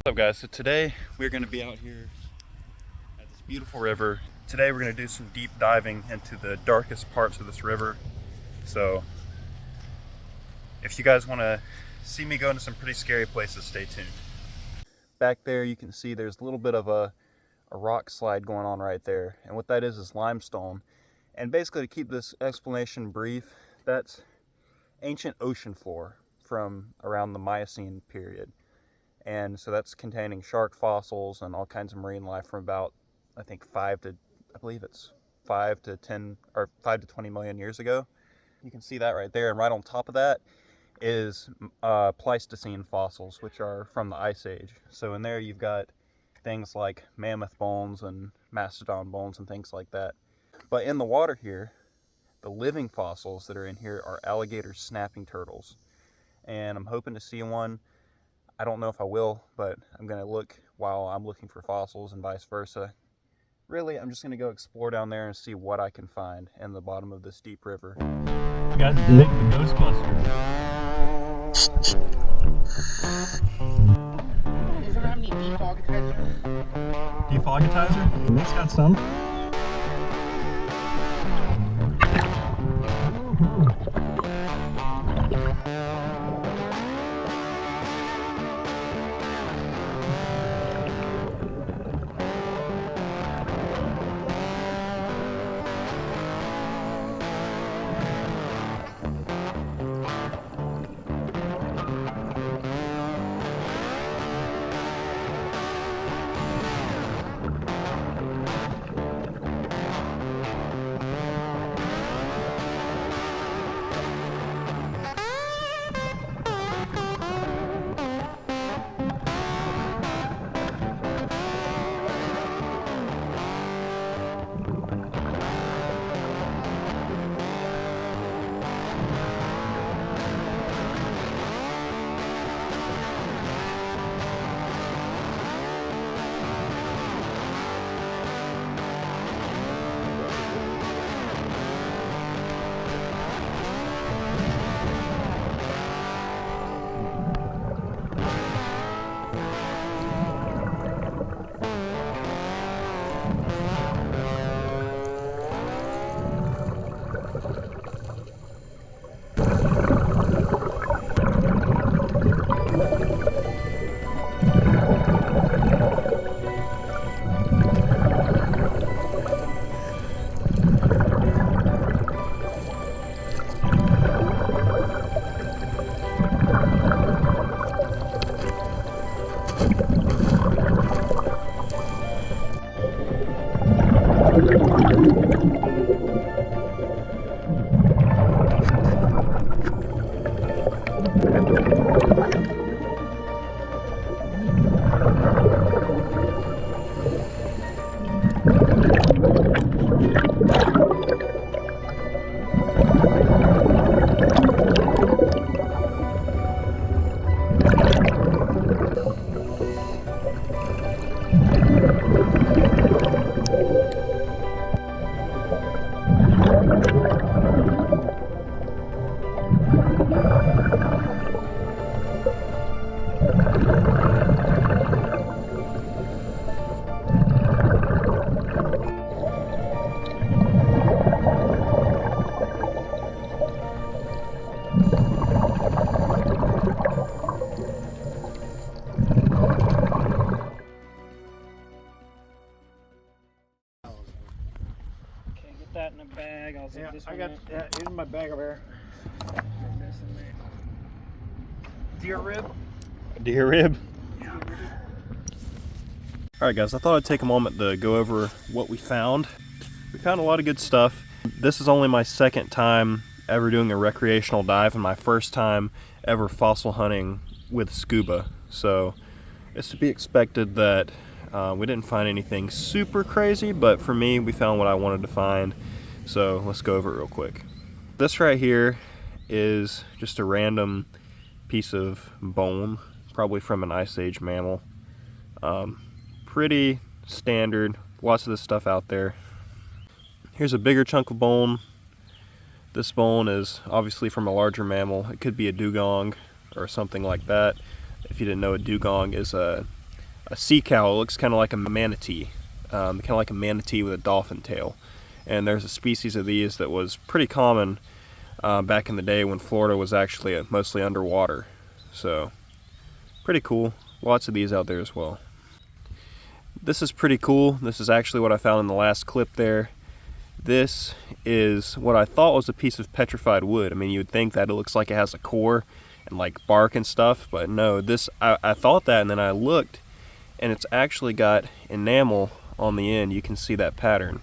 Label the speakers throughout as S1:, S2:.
S1: What's up guys? So today we're going to be out here at this beautiful river. Today we're going to do some deep diving into the darkest parts of this river. So if you guys want to see me go into some pretty scary places, stay tuned. Back there you can see there's a little bit of a rock slide going on right there. And what that is limestone. And basically, to keep this explanation brief, that's ancient ocean floor from around the Miocene period. And so that's containing shark fossils and all kinds of marine life from about, I think, 5 to 10 or 5 to 20 million years ago. You can see that right there, and right on top of that is Pleistocene fossils, which are from the Ice Age. So in there you've got things like mammoth bones and mastodon bones and things like that. But in the water here, the living fossils that are in here are alligator snapping turtles. And I'm hoping to see one. I don't know if I will, but I'm going to look while I'm looking for fossils and vice versa. Really, I'm just going to go explore down there and see what I can find in the bottom of this deep river.
S2: You guys dig the Ghostbuster.
S3: Does it have any defogatizer?
S2: Defogatizer? It's got some.
S3: That in a bag. I'll zip this one.
S2: Here's my bag over here.
S3: Deer rib.
S1: Deer rib. Alright guys, I thought I'd take a moment to go over what we found. We found a lot of good stuff. This is only my second time ever doing a recreational dive and my first time ever fossil hunting with scuba. So it's to be expected that we didn't find anything super crazy, but for me, we found what I wanted to find. So let's go over it real quick. This right here is just a random piece of bone, probably from an Ice Age mammal. Pretty standard, lots of this stuff out there. Here's a bigger chunk of bone. This bone is obviously from a larger mammal. It could be a dugong or something like that. If you didn't know, a dugong is a a sea cow. It looks kind of like a manatee, kind of like a manatee with a dolphin tail. And there's a species of these that was pretty common back in the day when Florida was actually mostly underwater. So pretty cool. Lots of these out there as well. This is pretty cool. This is actually what I found in the last clip there. This is what I thought was a piece of petrified wood. I mean, you would think that it looks like it has a core and like bark and stuff, but no, this, I thought that, and then I looked and it's actually got enamel on the end. You can see that pattern.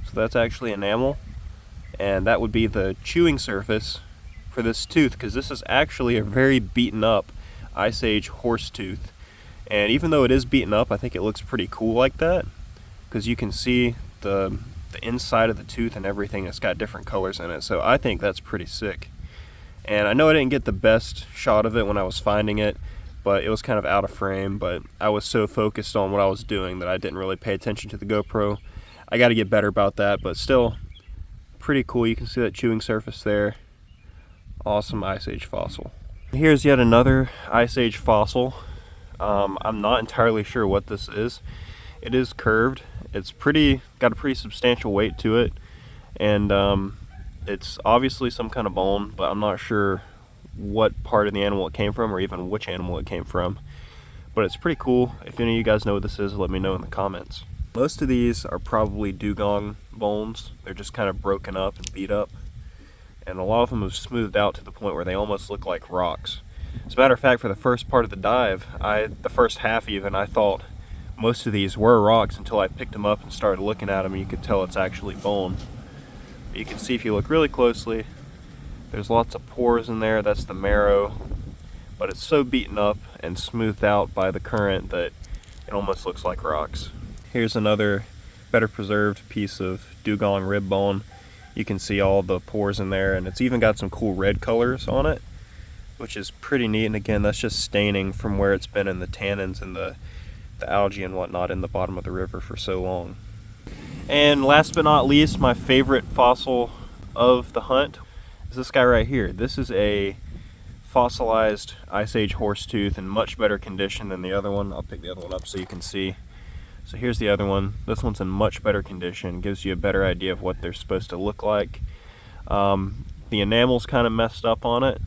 S1: So that's actually enamel, and that would be the chewing surface for this tooth, because this is actually a very beaten up Ice Age horse tooth. And even though it is beaten up, I think it looks pretty cool like that, because you can see the inside of the tooth and everything. It's got different colors in it, so I think that's pretty sick. And I know I didn't get the best shot of it when I was finding it, but it was kind of out of frame, but I was so focused on what I was doing that I didn't really pay attention to the GoPro. I got to get better about that, but still pretty cool. You can see that chewing surface there. Awesome Ice Age fossil. Here's yet another Ice Age fossil. I'm not entirely sure what this is. It is curved. It's got a pretty substantial weight to it, and it's obviously some kind of bone, but I'm not sure what part of the animal it came from or even which animal it came from. But it's pretty cool. If any of you guys know what this is, let me know in the comments. Most of these are probably dugong bones. They're just kind of broken up and beat up, and a lot of them have smoothed out to the point where they almost look like rocks. As a matter of fact, for the first part of the dive, the first half even, I thought most of these were rocks until I picked them up and started looking at them, and you could tell it's actually bone. But you can see if you look really closely, there's lots of pores in there. That's the marrow, but it's so beaten up and smoothed out by the current that it almost looks like rocks. Here's another better preserved piece of dugong rib bone. You can see all the pores in there, and it's even got some cool red colors on it, which is pretty neat. And again, that's just staining from where it's been in the tannins and the algae and whatnot in the bottom of the river for so long. And last but not least, my favorite fossil of the hunt is this guy right here. This is a fossilized Ice Age horse tooth in much better condition than the other one. I'll pick the other one up so you can see. So here's the other one. This one's in much better condition. Gives you a better idea of what they're supposed to look like. The enamel's kind of messed up on it,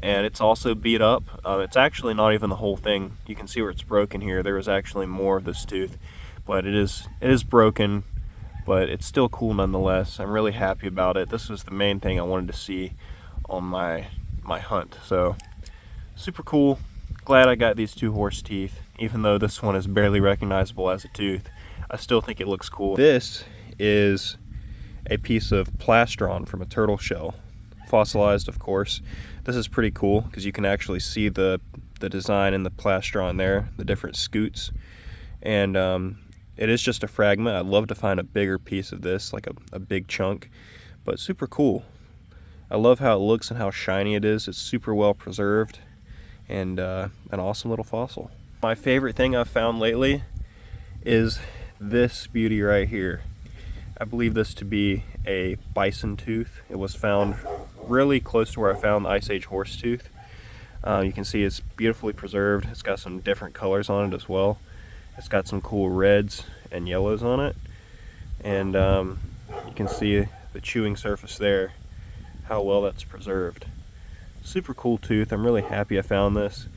S1: and it's also beat up. It's actually not even the whole thing. You can see where it's broken here. There was actually more of this tooth, but it is broken, but it's still cool nonetheless. I'm really happy about it. This was the main thing I wanted to see on my hunt. So super cool. Glad I got these two horse teeth. Even though this one is barely recognizable as a tooth, I still think it looks cool. This is a piece of plastron from a turtle shell, fossilized of course. This is pretty cool because you can actually see the design in the plastron there, the different scoots, and it is just a fragment. I'd love to find a bigger piece of this, like a big chunk, but super cool. I love how it looks and how shiny it is. It's super well preserved, and an awesome little fossil. My favorite thing I've found lately is this beauty right here. I believe this to be a bison tooth. It was found really close to where I found the Ice Age horse tooth. You can see it's beautifully preserved. It's got some different colors on it as well. It's got some cool reds and yellows on it, and you can see the chewing surface there, how well that's preserved. Super cool tooth. I'm really happy I found this,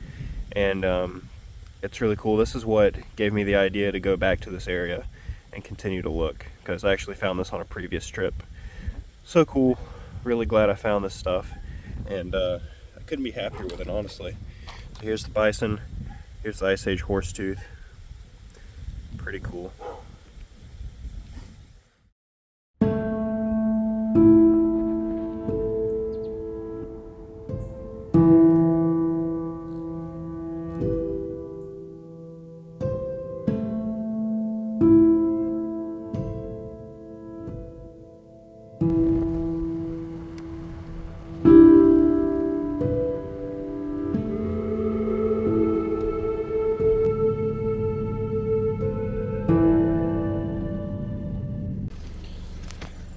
S1: and it's really cool. This is what gave me the idea to go back to this area and continue to look, because I actually found this on a previous trip. So cool. Really glad I found this stuff, and I couldn't be happier with it, honestly. So here's the bison, here's the Ice Age horse tooth. Pretty cool.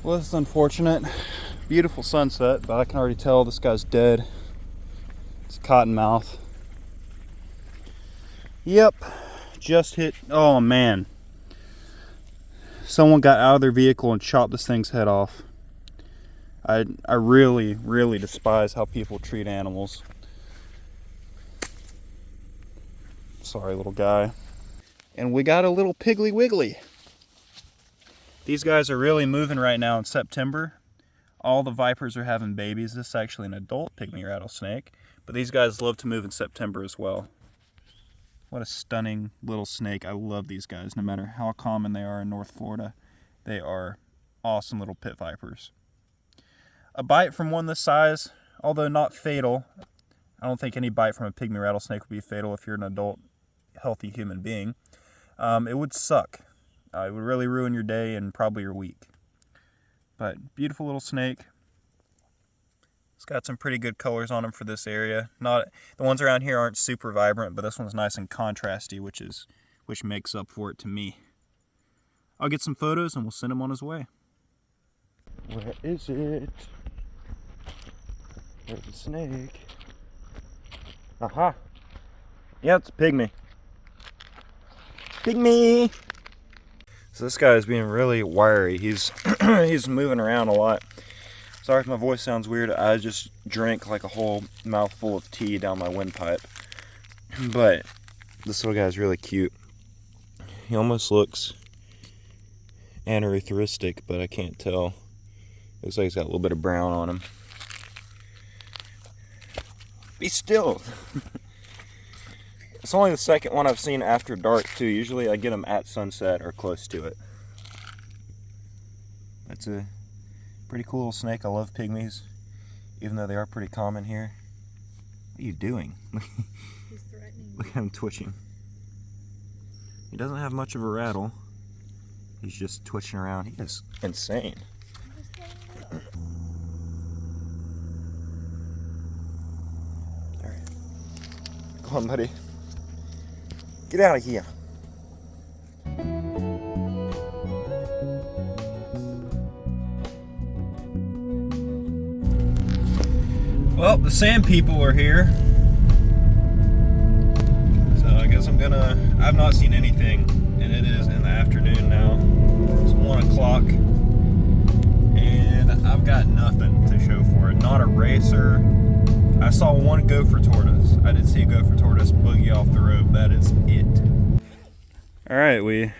S1: Well, this is unfortunate. Beautiful sunset, but I can already tell this guy's dead. It's a cottonmouth. Yep, just hit. Oh man. Someone got out of their vehicle and chopped this thing's head off. I really, really despise how people treat animals. Sorry, little guy. And we got a little Piggly Wiggly. These guys are really moving right now in September. All the vipers are having babies. This is actually an adult pygmy rattlesnake. But these guys love to move in September as well. What a stunning little snake. I love these guys, no matter how common they are in North Florida. They are awesome little pit vipers. A bite from one this size, although not fatal. I don't think any bite from a pygmy rattlesnake would be fatal if you're an adult, healthy human being. It would suck. It would really ruin your day and probably your week. But beautiful little snake. It's got some pretty good colors on him for this area. Not the ones around here aren't super vibrant, but this one's nice and contrasty, which makes up for it to me. I'll get some photos and we'll send him on his way. Where is it? There's a snake. Aha! Yeah, it's a pygmy. Pygmy! So this guy is being really wiry. He's he's moving around a lot. Sorry if my voice sounds weird. I just drank like a whole mouthful of tea down my windpipe. But this little guy is really cute. He almost looks aneurystic, but I can't tell. Looks like he's got a little bit of brown on him. Be still. It's only the second one I've seen after dark too. Usually I get them at sunset or close to it. That's a pretty cool little snake. I love pygmies, even though they are pretty common here. What are you doing?
S4: He's threatening.
S1: Look at him twitching. He doesn't have much of a rattle. He's just twitching around. He is insane. There. Come on, buddy. Get out of here. Well, the sand people are here. So I guess I've not seen anything, and it is in the afternoon now. It's 1 o'clock, and I've got nothing to show for it. Not a racer. I saw one gopher tortoise. I did see a gopher tortoise boogie off the road. That is it. All right, we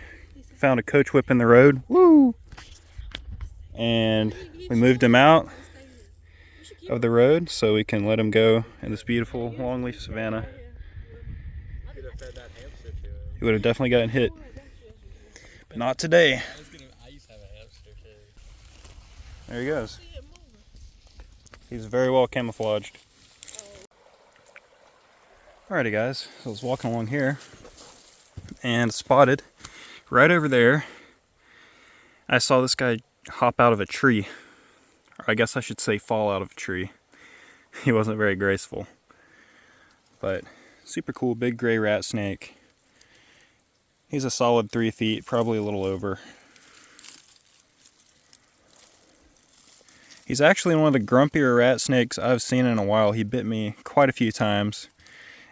S1: found a coach whip in the road. Woo! And we moved him out of the road so we can let him go in this beautiful longleaf savanna. He would have definitely gotten hit, but not today. There he goes. He's very well camouflaged. Alrighty guys, so I was walking along here and spotted right over there. I saw this guy hop out of a tree. Or I guess I should say fall out of a tree. He wasn't very graceful. But super cool, big gray rat snake. He's a solid 3 feet, probably a little over. He's actually one of the grumpier rat snakes I've seen in a while. He bit me quite a few times.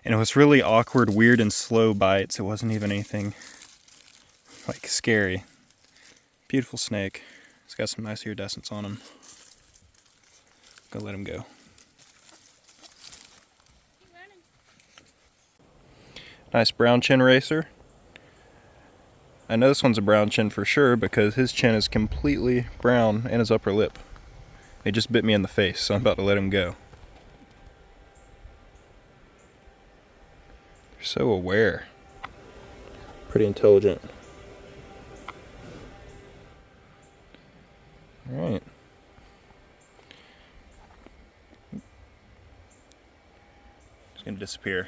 S1: And it was really awkward, weird, and slow bites. It wasn't even anything like scary. Beautiful snake. He's got some nice iridescence on him. Gonna let him go. Nice brown chin racer. I know this one's a brown chin for sure because his chin is completely brown and his upper lip. He just bit me in the face, so I'm about to let him go. They're so aware. Pretty intelligent. All right. It's gonna disappear.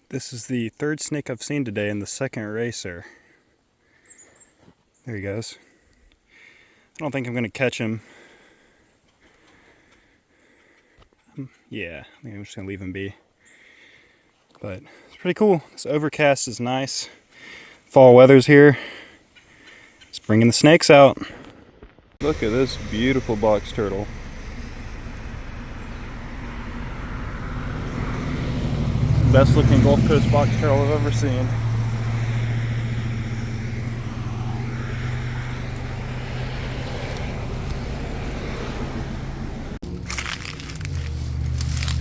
S1: This is the third snake I've seen today and the second racer. There he goes. I don't think I'm gonna catch him. Yeah, I think I'm just gonna leave him be. But it's pretty cool. This overcast is nice. Fall weather's here. It's bringing the snakes out. Look at this beautiful box turtle. Best looking Gulf Coast box turtle I've ever seen.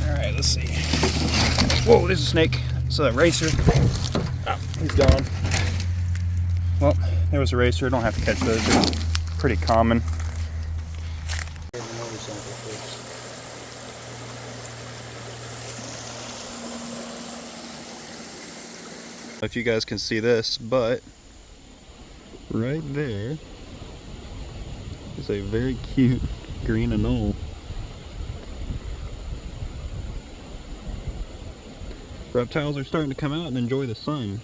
S1: Alright, let's see. Whoa, there's a snake. It's a racer. Oh, he's gone. Well, there was a racer. Don't have to catch those. They're pretty common. If you guys can see this, but right there is a very cute green anole. Reptiles are starting to come out and enjoy the sun.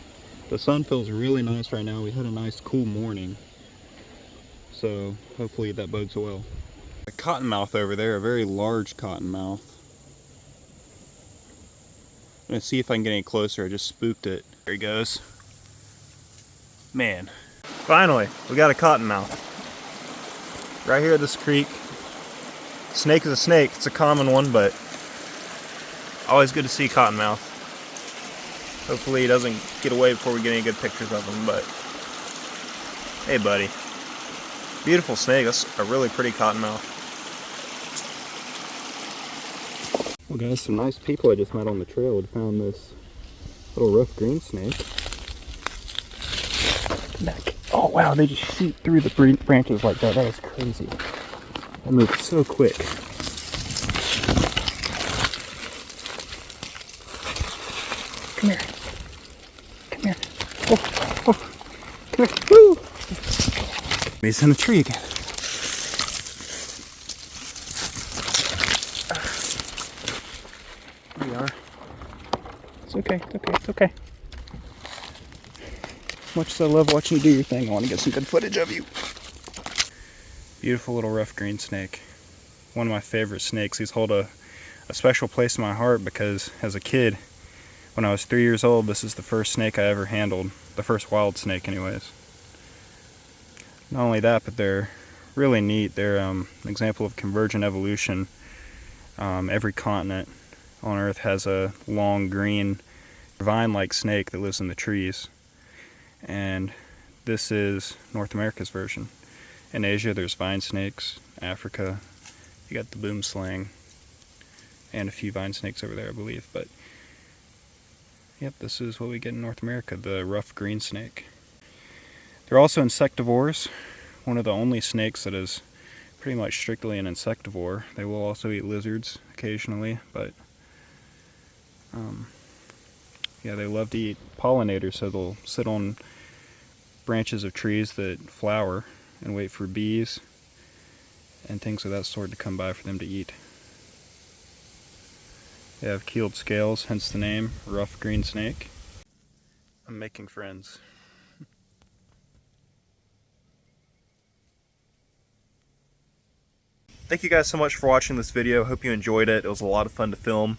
S1: The sun feels really nice right now. We had a nice cool morning, so hopefully that bodes well. A cottonmouth over there, a very large cottonmouth. I'm gonna see if I can get any closer. I just spooked it. There he goes. Man, finally, we got a cottonmouth. Right here at this creek. Snake is a snake. It's a common one, but always good to see cottonmouth. Hopefully he doesn't get away before we get any good pictures of him, but hey buddy. Beautiful snake. That's a really pretty cottonmouth. Well guys, some nice people I just met on the trail had found this little rough green snake. Come back. Oh wow, they just shoot through the branches like that. That is crazy. That moves so quick. Come here. Come here. Oh, oh. Come here. Woo! He's in the tree again. There we are. It's okay, it's okay, it's okay. As much as I love watching you do your thing, I want to get some good footage of you. Beautiful little rough green snake. One of my favorite snakes. These hold a special place in my heart because as a kid, when I was 3 years old, this is the first snake I ever handled. The first wild snake anyways. Not only that, but they're really neat. They're an example of convergent evolution. Every continent on Earth has a long green vine-like snake that lives in the trees. And this is North America's version. In Asia there's vine snakes. Africa, you got the boom slang. And a few vine snakes over there I believe. But yep, this is what we get in North America, the rough green snake. They're also insectivores. One of the only snakes that is pretty much strictly an insectivore. They will also eat lizards occasionally, but yeah, they love to eat pollinators, so they'll sit on branches of trees that flower and wait for bees and things of that sort to come by for them to eat. They have keeled scales, hence the name, rough green snake. I'm making friends. Thank you guys so much for watching this video. Hope you enjoyed it. It was a lot of fun to film.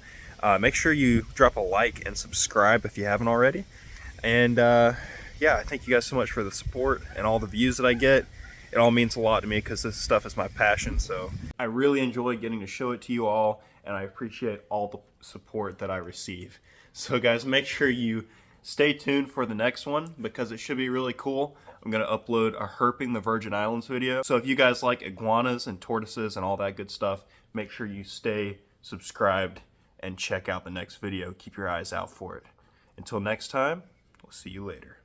S1: Make sure you drop a like and subscribe if you haven't already. And yeah, thank you guys so much for the support and all the views that I get. It all means a lot to me because this stuff is my passion. So I really enjoy getting to show it to you all, and I appreciate all the support that I receive. So guys, make sure you stay tuned for the next one because it should be really cool. I'm going to upload a Herping the Virgin Islands video. So if you guys like iguanas and tortoises and all that good stuff, make sure you stay subscribed and check out the next video. Keep your eyes out for it. Until next time, we'll see you later.